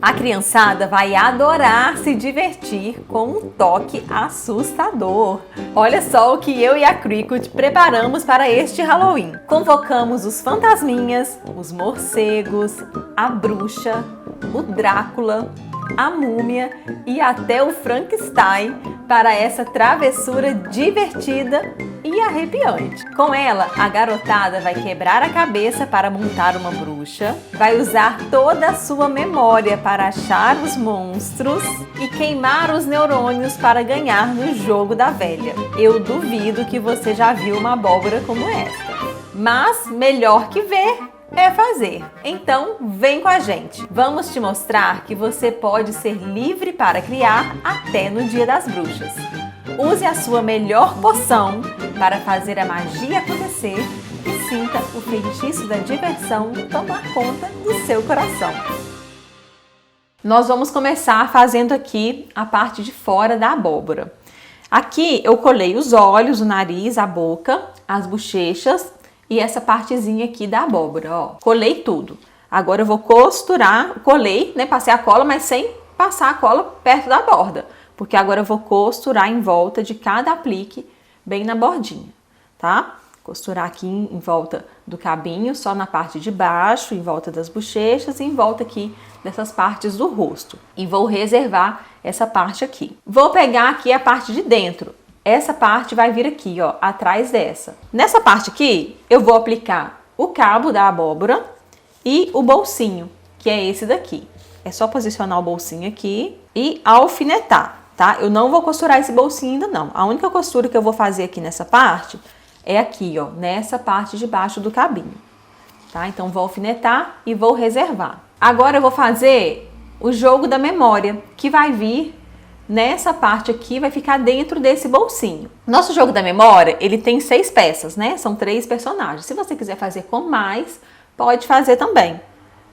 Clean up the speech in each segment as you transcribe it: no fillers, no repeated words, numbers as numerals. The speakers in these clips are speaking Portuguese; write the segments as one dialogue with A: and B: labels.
A: A criançada vai adorar se divertir com um toque assustador. Olha só o que eu e a Cricut preparamos para este Halloween. Convocamos os fantasminhas, os morcegos, a bruxa, o Drácula, a múmia e até o Frankenstein para essa travessura divertida e arrepiante. Com ela, a garotada vai quebrar a cabeça para montar uma bruxa, vai usar toda a sua memória para achar os monstros e queimar os neurônios para ganhar no jogo da velha. Eu duvido que você já viu uma abóbora como esta. Mas melhor que ver é fazer. Então, vem com a gente. Vamos te mostrar que você pode ser livre para criar até no Dia das Bruxas. Use a sua melhor poção para fazer a magia acontecer e sinta o feitiço da diversão tomar conta do seu coração. Nós vamos começar fazendo aqui a parte de fora da abóbora. Aqui eu colei os olhos, o nariz, a boca, as bochechas e essa partezinha aqui da abóbora, ó. Colei tudo. Agora eu vou costurar, colei, né? Passei a cola, mas sem passar a cola perto da borda, porque agora eu vou costurar em volta de cada aplique, bem na bordinha, tá? Costurar aqui em volta do cabinho, só na parte de baixo, em volta das bochechas e em volta aqui dessas partes do rosto. E vou reservar essa parte aqui. Vou pegar aqui a parte de dentro. Essa parte vai vir aqui, ó, atrás dessa. Nessa parte aqui, eu vou aplicar o cabo da abóbora e o bolsinho, que é esse daqui. É só posicionar o bolsinho aqui e alfinetar, tá? Eu não vou costurar esse bolsinho ainda não. A única costura que eu vou fazer aqui nessa parte é aqui, ó, nessa parte de baixo do cabinho, tá? Então vou alfinetar e vou reservar. Agora eu vou fazer o jogo da memória, que vai vir nessa parte aqui, vai ficar dentro desse bolsinho. Nosso jogo da memória, ele tem 6 peças, né? São 3 personagens. Se você quiser fazer com mais, pode fazer também.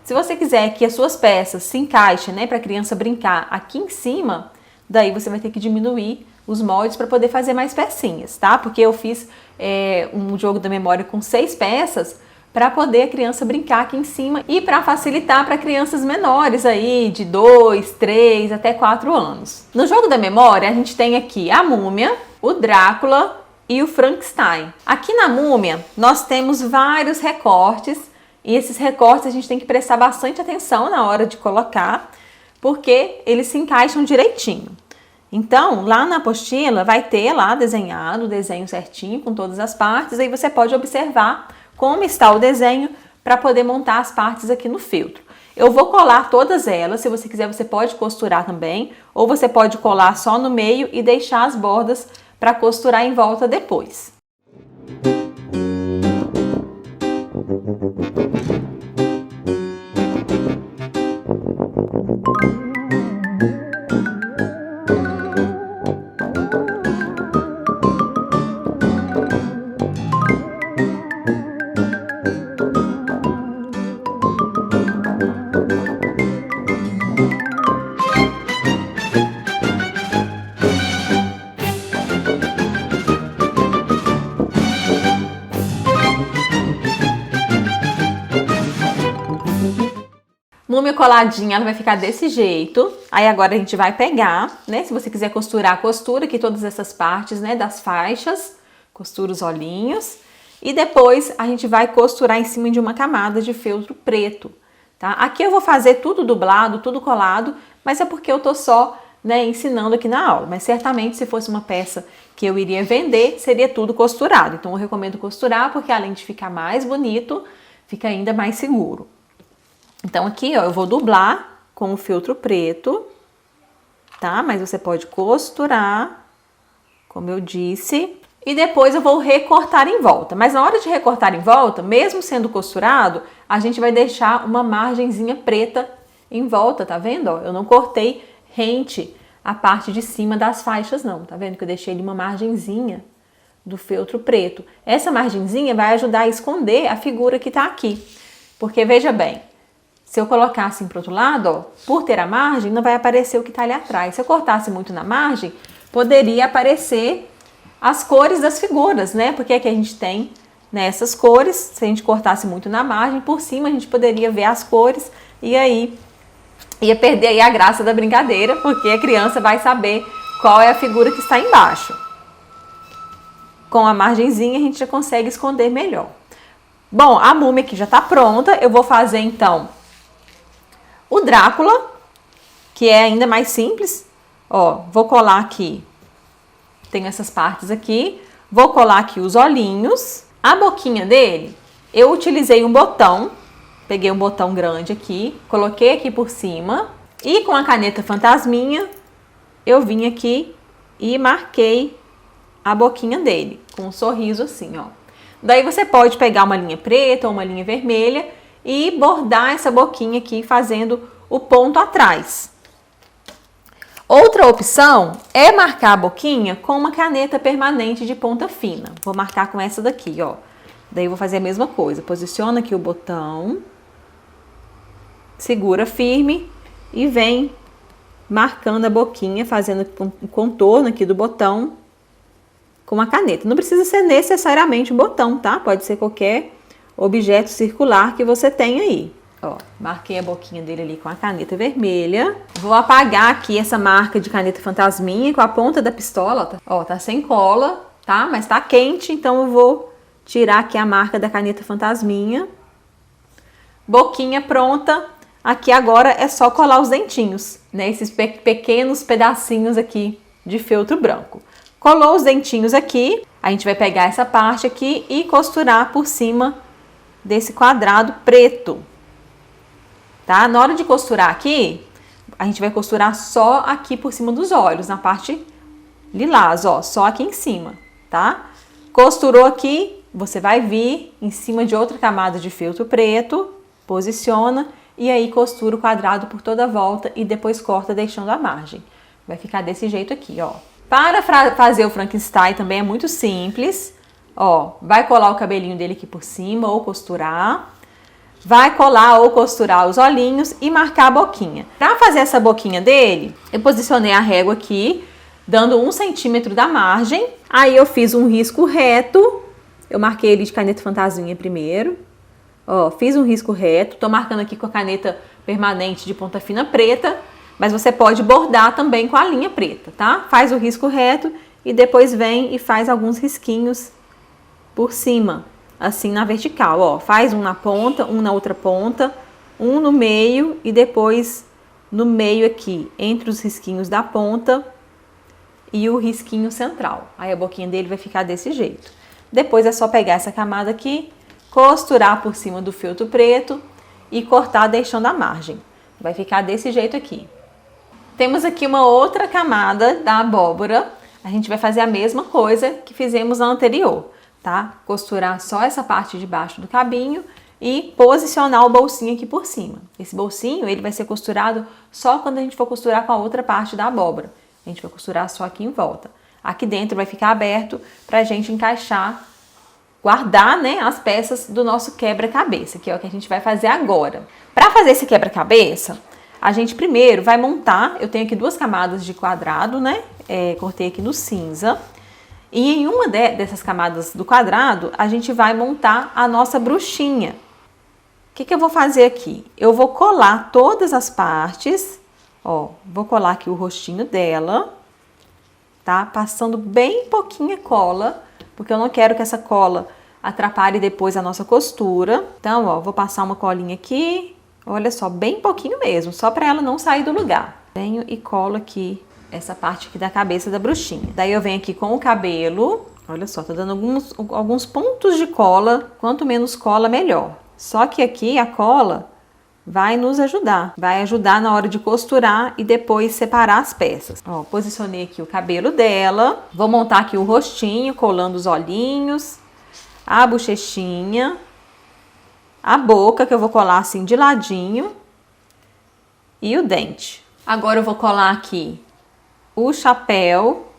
A: Se você quiser que as suas peças se encaixem, né, para a criança brincar aqui em cima, daí você vai ter que diminuir os moldes para poder fazer mais pecinhas, tá? Porque eu fiz um jogo da memória com 6 peças para poder a criança brincar aqui em cima e para facilitar para crianças menores aí de 2, 3 até 4 anos. No jogo da memória a gente tem aqui a múmia, o Drácula e o Frankenstein. Aqui na múmia nós temos vários recortes e esses recortes a gente tem que prestar bastante atenção na hora de colocar, porque eles se encaixam direitinho. Então, lá na apostila vai ter lá desenhado o desenho certinho com todas as partes, aí você pode observar como está o desenho para poder montar as partes aqui no feltro. Eu vou colar todas elas, se você quiser você pode costurar também, ou você pode colar só no meio e deixar as bordas para costurar em volta depois. Múmia coladinha, ela vai ficar desse jeito. Aí agora a gente vai pegar, né? Se você quiser costurar, costura aqui todas essas partes, né? Das faixas, costura os olhinhos. E depois a gente vai costurar em cima de uma camada de feltro preto, tá? Aqui eu vou fazer tudo dublado, tudo colado, mas é porque eu tô só, né, ensinando aqui na aula. Mas certamente se fosse uma peça que eu iria vender, seria tudo costurado. Então eu recomendo costurar porque além de ficar mais bonito, fica ainda mais seguro. Então aqui, ó, eu vou dublar com o feltro preto, tá? Mas você pode costurar, como eu disse, e depois eu vou recortar em volta. Mas na hora de recortar em volta, mesmo sendo costurado, a gente vai deixar uma margenzinha preta em volta, tá vendo? Ó, eu não cortei rente a parte de cima das faixas não, tá vendo? Que eu deixei ali uma margenzinha do feltro preto. Essa margenzinha vai ajudar a esconder a figura que tá aqui. Porque veja bem, se eu colocar assim pro outro lado, ó, por ter a margem, não vai aparecer o que tá ali atrás. Se eu cortasse muito na margem, poderia aparecer as cores das figuras, né? Porque aqui a gente tem nessas cores, se a gente cortasse muito na margem, por cima a gente poderia ver as cores e aí ia perder aí a graça da brincadeira, porque a criança vai saber qual é a figura que está embaixo. Com a margenzinha a gente já consegue esconder melhor. Bom, a múmia aqui já está pronta. Eu vou fazer então o Drácula, que é ainda mais simples. Ó, vou colar aqui, tenho essas partes aqui. Vou colar aqui os olhinhos. A boquinha dele, eu utilizei um botão. Peguei um botão grande aqui, coloquei aqui por cima. E com a caneta fantasminha, eu vim aqui e marquei a boquinha dele, com um sorriso assim, ó. Daí você pode pegar uma linha preta ou uma linha vermelha e bordar essa boquinha aqui, fazendo o ponto atrás. Outra opção é marcar a boquinha com uma caneta permanente de ponta fina. Vou marcar com essa daqui, ó. Daí eu vou fazer a mesma coisa. Posiciona aqui o botão, segura firme e vem marcando a boquinha, fazendo o contorno aqui do botão com a caneta. Não precisa ser necessariamente um botão, tá? Pode ser qualquer objeto circular que você tenha aí. Ó, marquei a boquinha dele ali com a caneta vermelha. Vou apagar aqui essa marca de caneta fantasminha com a ponta da pistola. Ó, tá sem cola, tá? Mas tá quente, então eu vou tirar aqui a marca da caneta fantasminha. Boquinha pronta. Aqui agora é só colar os dentinhos, né? Esses pequenos pedacinhos aqui de feltro branco. Colou os dentinhos aqui, a gente vai pegar essa parte aqui e costurar por cima desse quadrado preto, tá? Na hora de costurar aqui, a gente vai costurar só aqui por cima dos olhos, na parte lilás, ó, só aqui em cima, tá? Costurou aqui, você vai vir em cima de outra camada de feltro preto, posiciona e aí costura o quadrado por toda a volta e depois corta deixando a margem. Vai ficar desse jeito aqui, ó. Para fazer o Frankenstein também é muito simples. Ó, vai colar o cabelinho dele aqui por cima ou costurar. Vai colar ou costurar os olhinhos e marcar a boquinha. Para fazer essa boquinha dele, eu posicionei a régua aqui, dando 1 centímetro da margem. Aí eu fiz um risco reto. Eu marquei ele de caneta fantasminha primeiro. Ó, fiz um risco reto. Tô marcando aqui com a caneta permanente de ponta fina preta. Mas você pode bordar também com a linha preta, tá? Faz o risco reto e depois vem e faz alguns risquinhos por cima, assim na vertical, ó. Faz um na ponta, um na outra ponta, um no meio e depois no meio aqui, entre os risquinhos da ponta e o risquinho central. Aí a boquinha dele vai ficar desse jeito. Depois é só pegar essa camada aqui, costurar por cima do feltro preto e cortar deixando a margem. Vai ficar desse jeito aqui. Temos aqui uma outra camada da abóbora. A gente vai fazer a mesma coisa que fizemos na anterior, tá? Costurar só essa parte de baixo do cabinho e posicionar o bolsinho aqui por cima. Esse bolsinho, ele vai ser costurado só quando a gente for costurar com a outra parte da abóbora. A gente vai costurar só aqui em volta. Aqui dentro vai ficar aberto pra gente encaixar, guardar, né, as peças do nosso quebra-cabeça, que é o que a gente vai fazer agora. Para fazer esse quebra-cabeça, a gente primeiro vai montar, eu tenho aqui 2 camadas de quadrado, né? Cortei aqui no cinza. E em uma dessas camadas do quadrado, a gente vai montar a nossa bruxinha. O que eu vou fazer aqui? Eu vou colar todas as partes, ó, vou colar aqui o rostinho dela, tá? Passando bem pouquinha cola, porque eu não quero que essa cola atrapalhe depois a nossa costura. Então, ó, vou passar uma colinha aqui. Olha só, bem pouquinho mesmo, só para ela não sair do lugar. Venho e colo aqui essa parte aqui da cabeça da bruxinha. Daí eu venho aqui com o cabelo. Olha só, tô dando alguns pontos de cola. Quanto menos cola, melhor. Só que aqui a cola vai nos ajudar. Vai ajudar na hora de costurar e depois separar as peças. Ó, posicionei aqui o cabelo dela. Vou montar aqui o rostinho, colando os olhinhos, a bochechinha, a boca, que eu vou colar assim de ladinho, e o dente. Agora eu vou colar aqui o chapéu,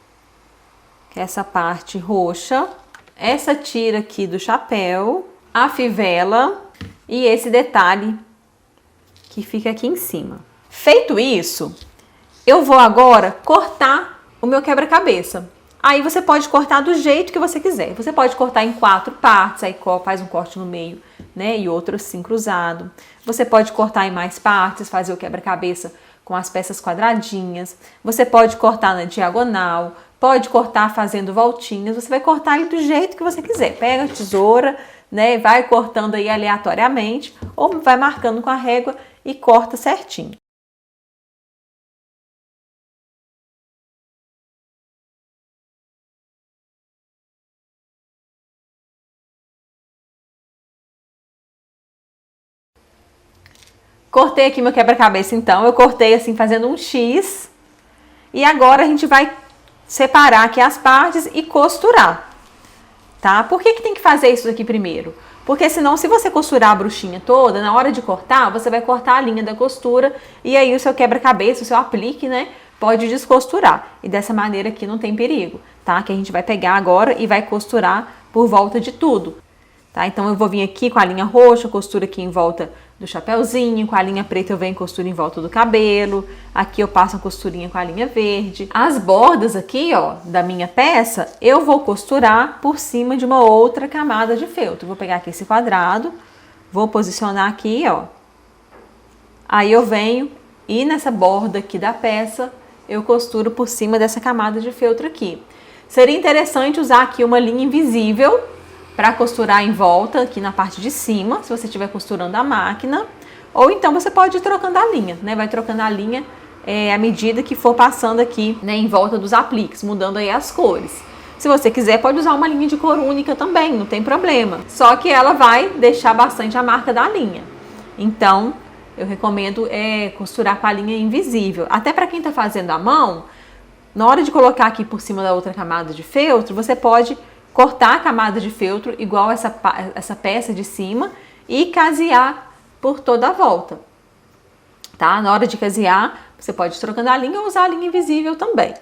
A: que é essa parte roxa, essa tira aqui do chapéu, a fivela e esse detalhe que fica aqui em cima. Feito isso, eu vou agora cortar o meu quebra-cabeça. Aí você pode cortar do jeito que você quiser. Você pode cortar em 4 partes, aí faz um corte no meio né? E outro assim cruzado. Você pode cortar em mais partes, fazer o quebra-cabeça com as peças quadradinhas. Você pode cortar na diagonal, pode cortar fazendo voltinhas. Você vai cortar ele do jeito que você quiser. Pega a tesoura, né? Vai cortando aí aleatoriamente ou vai marcando com a régua e corta certinho. Cortei aqui meu quebra-cabeça então, eu cortei assim fazendo um X e agora a gente vai separar aqui as partes e costurar, tá? Por que tem que fazer isso aqui primeiro? Porque senão se você costurar a bruxinha toda, na hora de cortar, você vai cortar a linha da costura e aí o seu quebra-cabeça, o seu aplique, né, pode descosturar. E dessa maneira aqui não tem perigo, tá? Que a gente vai pegar agora e vai costurar por volta de tudo, tá? Então eu vou vir aqui com a linha roxa, costura aqui em volta do chapéuzinho, com a linha preta eu venho costura em volta do cabelo, aqui eu passo a costurinha com a linha verde. As bordas aqui, ó, da minha peça, eu vou costurar por cima de uma outra camada de feltro. Vou pegar aqui esse quadrado, vou posicionar aqui, ó. Aí eu venho e nessa borda aqui da peça, eu costuro por cima dessa camada de feltro aqui. Seria interessante usar aqui uma linha invisível para costurar em volta aqui na parte de cima, se você estiver costurando a máquina, ou então você pode ir trocando a linha, né? Vai trocando a linha à medida que for passando aqui, né, em volta dos apliques, mudando aí as cores. Se você quiser, pode usar uma linha de cor única também, não tem problema. Só que ela vai deixar bastante a marca da linha. Então, eu recomendo costurar com a linha invisível. Até para quem está fazendo à mão, na hora de colocar aqui por cima da outra camada de feltro, você pode cortar a camada de feltro igual essa peça de cima e casear por toda a volta, tá? Na hora de casear, você pode ir trocando a linha ou usar a linha invisível também,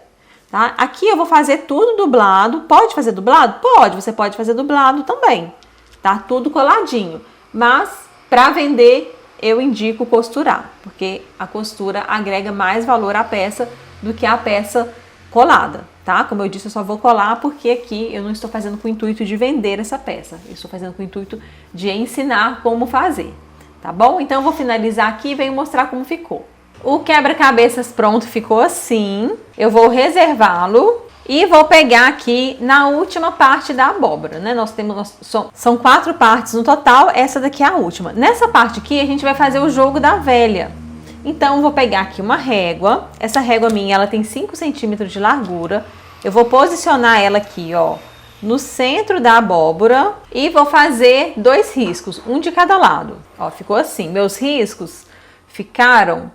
A: tá? Aqui eu vou fazer tudo dublado. Pode fazer dublado? Pode, você pode fazer dublado também, tá? Tudo coladinho, mas para vender eu indico costurar, porque a costura agrega mais valor à peça do que a peça colada, tá? Como eu disse, eu só vou colar porque aqui eu não estou fazendo com o intuito de vender essa peça. Eu estou fazendo com o intuito de ensinar como fazer, tá bom? Então eu vou finalizar aqui e venho mostrar como ficou. O quebra-cabeças pronto ficou assim. Eu vou reservá-lo e vou pegar aqui na última parte da abóbora, né? São 4 partes no total, essa daqui é a última. Nessa parte aqui a gente vai fazer o jogo da velha. Então, eu vou pegar aqui uma régua. Essa régua minha, ela tem 5 centímetros de largura. Eu vou posicionar ela aqui, ó, no centro da abóbora e vou fazer 2 riscos, um de cada lado. Ó, ficou assim. Meus riscos ficaram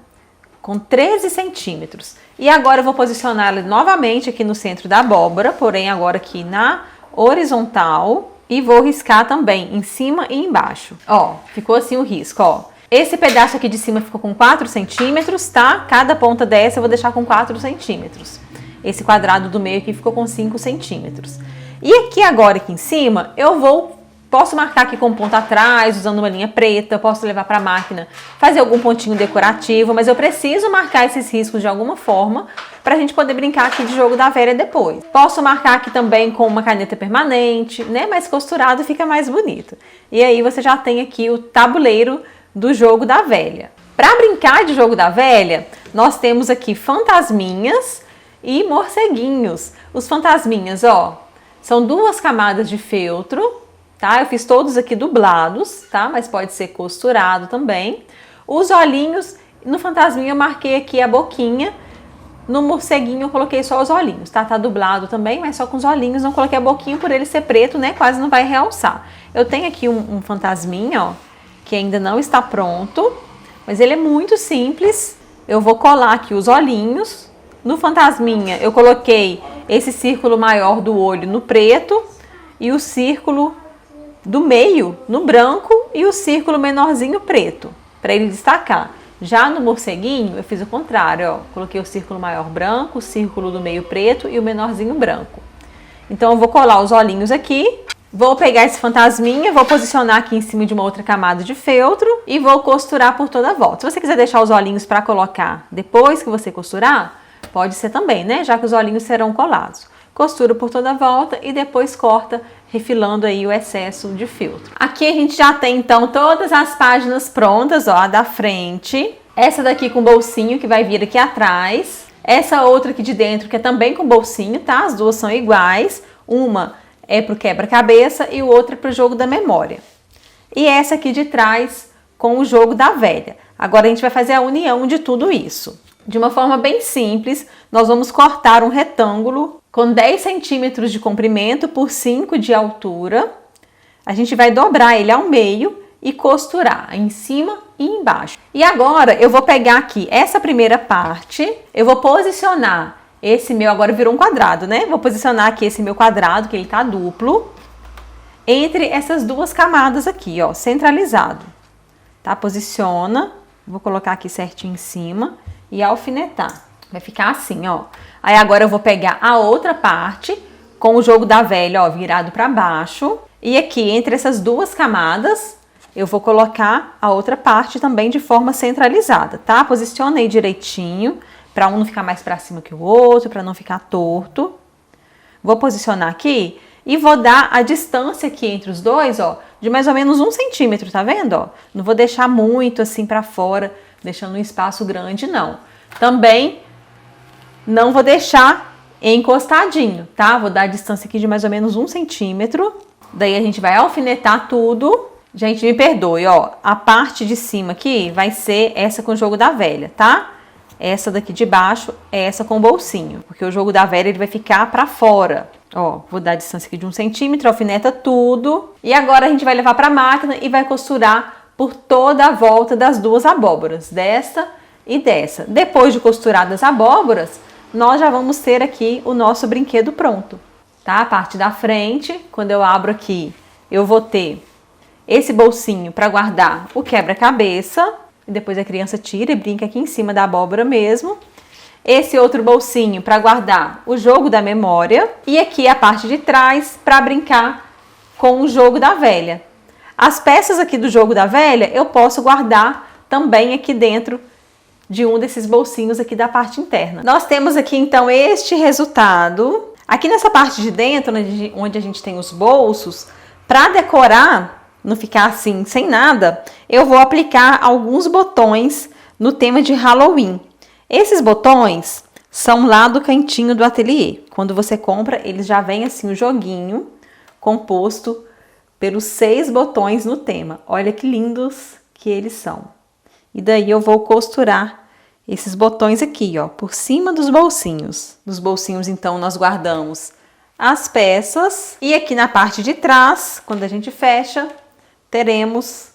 A: com 13 centímetros. E agora eu vou posicionar ela novamente aqui no centro da abóbora, porém agora aqui na horizontal. E vou riscar também em cima e embaixo. Ó, ficou assim o risco, ó. Esse pedaço aqui de cima ficou com 4 centímetros, tá? Cada ponta dessa eu vou deixar com 4 centímetros. Esse quadrado do meio aqui ficou com 5 centímetros. E aqui agora, aqui em cima, posso marcar aqui com ponta atrás, usando uma linha preta, posso levar para a máquina, fazer algum pontinho decorativo, mas eu preciso marcar esses riscos de alguma forma para a gente poder brincar aqui de jogo da velha depois. Posso marcar aqui também com uma caneta permanente, né? Mas costurado fica mais bonito. E aí você já tem aqui o tabuleiro do jogo da velha. Para brincar de jogo da velha, nós temos aqui fantasminhas e morceguinhos. Os fantasminhas, ó, são 2 camadas de feltro, tá? Eu fiz todos aqui dublados, tá? Mas pode ser costurado também. Os olhinhos, no fantasminha eu marquei aqui a boquinha. No morceguinho eu coloquei só os olhinhos, tá? Tá dublado também, mas só com os olhinhos. Não coloquei a boquinha por ele ser preto, né? Quase não vai realçar. Eu tenho aqui um fantasminha, ó, que ainda não está pronto, mas ele é muito simples. Eu vou colar aqui os olhinhos. No fantasminha eu coloquei esse círculo maior do olho no preto e o círculo do meio no branco e o círculo menorzinho preto, para ele destacar. Já no morceguinho eu fiz o contrário, ó, coloquei o círculo maior branco, o círculo do meio preto e o menorzinho branco. Então eu vou colar os olhinhos aqui. Vou pegar esse fantasminha, vou posicionar aqui em cima de uma outra camada de feltro e vou costurar por toda a volta. Se você quiser deixar os olhinhos para colocar depois que você costurar, pode ser também, né? Já que os olhinhos serão colados. Costura por toda a volta e depois corta refilando aí o excesso de filtro. Aqui a gente já tem então todas as páginas prontas, ó, a da frente. Essa daqui com bolsinho que vai vir aqui atrás. Essa outra aqui de dentro que é também com bolsinho, tá? As duas são iguais. Uma é pro quebra-cabeça e o outro é pro jogo da memória. E essa aqui de trás com o jogo da velha. Agora a gente vai fazer a união de tudo isso. De uma forma bem simples, nós vamos cortar um retângulo com 10 centímetros de comprimento por 5 de altura. A gente vai dobrar ele ao meio e costurar em cima e embaixo. E agora eu vou pegar aqui essa primeira parte, eu vou posicionar esse meu, agora virou um quadrado, né? Vou posicionar aqui esse meu quadrado, que ele tá duplo, entre essas duas camadas aqui, ó, centralizado. Tá? Posiciona, vou colocar aqui certinho em cima e alfinetar. Vai ficar assim, ó. Aí agora eu vou pegar a outra parte com o jogo da velha, ó, virado para baixo. E aqui, entre essas duas camadas, eu vou colocar a outra parte também de forma centralizada, tá? Posicionei direitinho, para um não ficar mais para cima que o outro, para não ficar torto. Vou posicionar aqui e vou dar a distância aqui entre os dois, ó, de mais ou menos 1 centímetro, tá vendo, ó? Não vou deixar muito assim para fora, deixando um espaço grande, não. Também não vou deixar encostadinho, tá? Vou dar a distância aqui de mais ou menos 1 centímetro. Daí a gente vai alfinetar tudo. Gente, me perdoe, ó. A parte de cima aqui vai ser essa com o jogo da velha, tá? Essa daqui de baixo é essa com o bolsinho, porque o jogo da velha ele vai ficar pra fora. Ó, vou dar a distância aqui de 1 centímetro, alfineta tudo. E agora a gente vai levar pra máquina e vai costurar por toda a volta das duas abóboras, dessa e dessa. Depois de costuradas as abóboras, nós já vamos ter aqui o nosso brinquedo pronto, tá? A parte da frente, quando eu abro aqui, eu vou ter esse bolsinho para guardar o quebra-cabeça, e depois a criança tira e brinca aqui em cima da abóbora mesmo. Esse outro bolsinho para guardar o jogo da memória, e aqui a parte de trás para brincar com o jogo da velha. As peças aqui do jogo da velha eu posso guardar também aqui dentro de um desses bolsinhos aqui da parte interna. Nós temos aqui então este resultado. Aqui nessa parte de dentro, onde a gente tem os bolsos, para decorar, não ficar assim sem nada, eu vou aplicar alguns botões no tema de Halloween. Esses botões são lá do cantinho do ateliê. Quando você compra, eles já vem assim o joguinho composto pelos 6 botões no tema. Olha que lindos que eles são. E daí eu vou costurar esses botões aqui, ó, por cima dos bolsinhos. Nos bolsinhos, então, nós guardamos as peças. E aqui na parte de trás, quando a gente fecha, teremos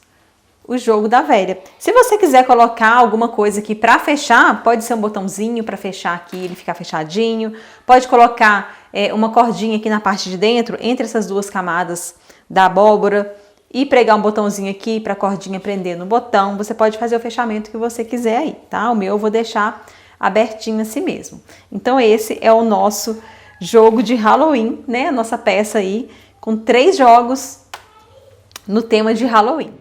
A: o jogo da velha. Se você quiser colocar alguma coisa aqui para fechar, pode ser um botãozinho para fechar aqui, ele ficar fechadinho. Pode colocar uma cordinha aqui na parte de dentro, entre essas duas camadas da abóbora, e pregar um botãozinho aqui para a cordinha prender no botão. Você pode fazer o fechamento que você quiser aí, tá? O meu eu vou deixar abertinho assim mesmo. Então esse é o nosso jogo de Halloween, né? A nossa peça aí com 3 jogos no tema de Halloween.